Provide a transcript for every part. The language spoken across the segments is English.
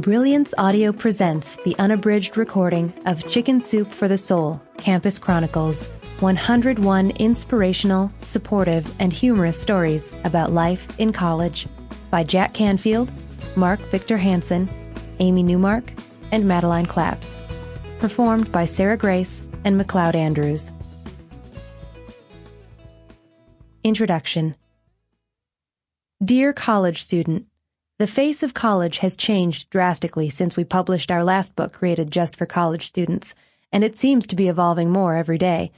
Brilliance Audio presents the unabridged recording of Chicken Soup for the Soul, Campus Chronicles, 101 inspirational, supportive, and humorous stories about life in college by Jack Canfield, Mark Victor Hansen, Amy Newmark, and Madeline Claps. Performed by Sarah Grace and MacLeod Andrews. Introduction. Dear college student, the face of college has changed drastically since we published our last book created just for college students, and it seems to be evolving more every day.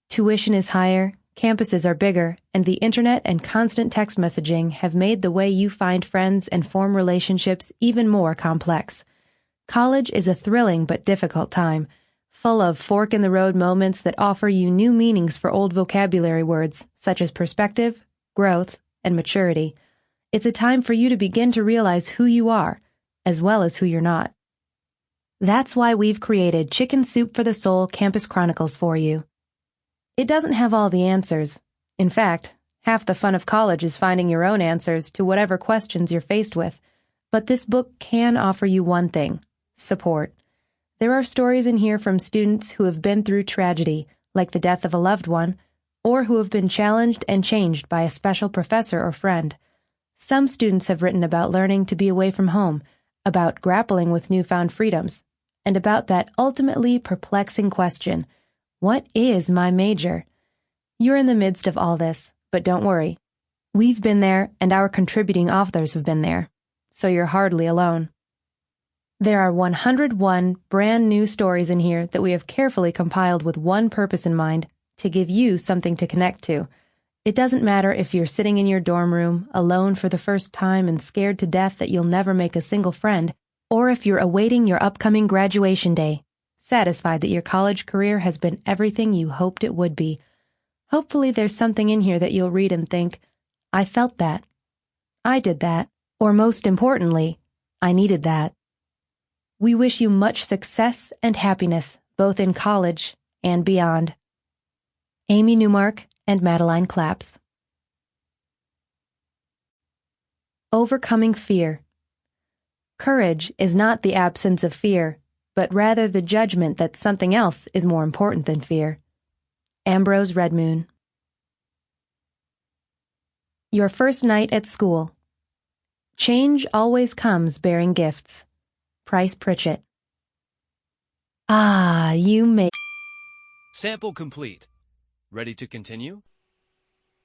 Tuition is higher, campuses are bigger, and the internet and constant text messaging have made the way you find friends and form relationships even more complex. College is a thrilling but difficult time, full of fork-in-the-road moments that offer you new meanings for old vocabulary words such as perspective, growth, and maturity. It's a time for you to begin to realize who you are, as well as who you're not. That's why we've created Chicken Soup for the Soul Campus Chronicles for you. It doesn't have all the answers. In fact, half the fun of college is finding your own answers to whatever questions you're faced with. But this book can offer you one thing: support. There are stories in here from students who have been through tragedy, like the death of a loved one, or who have been challenged and changed by a special professor or friend. Some students have written about learning to be away from home, about grappling with newfound freedoms, and about that ultimately perplexing question, what is my major? You're in the midst of all this, but don't worry. We've been there, and our contributing authors have been there, so you're hardly alone. There are 101 brand new stories in here that we have carefully compiled with one purpose in mind, to give you something to connect to. It doesn't matter if you're sitting in your dorm room, alone for the first time and scared to death that you'll never make a single friend, or if you're awaiting your upcoming graduation day, satisfied that your college career has been everything you hoped it would be. Hopefully there's something in here that you'll read and think, I felt that. I did that. Or most importantly, I needed that. We wish you much success and happiness, both in college and beyond. Amy Newmark and Madeline Claps. Overcoming fear. Courage is not the absence of fear, but rather the judgment that something else is more important than fear. Ambrose Redmoon. Your first night at school. Change always comes bearing gifts. Price Pritchett. Ah, you may. Sample complete. Ready to continue?